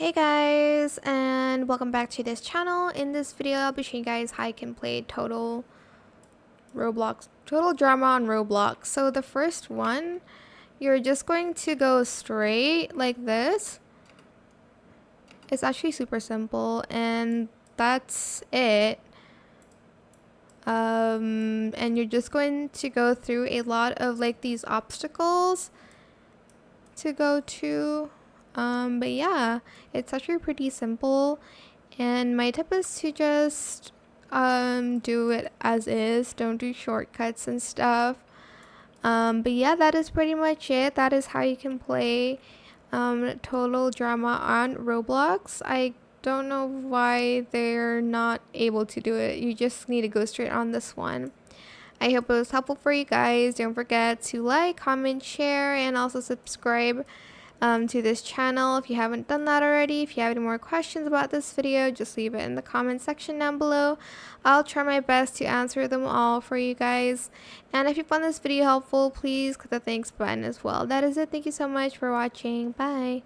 Hey guys, and welcome back to this channel. In this video, I'll be showing you guys how you can play Total Drama on Roblox. So the first one, you're just going to go straight like this. It's actually super simple, and that's it. And you're just going to go through a lot of like these obstacles to go to. But yeah, it's actually pretty simple, and my tip is to just do it as is. Don't do shortcuts and stuff. But yeah, that is pretty much it. That is how you can play Total Drama on Roblox. I don't know why they're not able to do it. You just need to go straight on this one. I hope it was helpful for you guys. Don't forget to like, comment, share, and also subscribe to this channel if you haven't done that already. If you have any more questions about this video, just leave it in the comment section down below. I'll try my best to answer them all for you guys. And if you found this video helpful, please click the thanks button as well. That is it. Thank you so much for watching. Bye.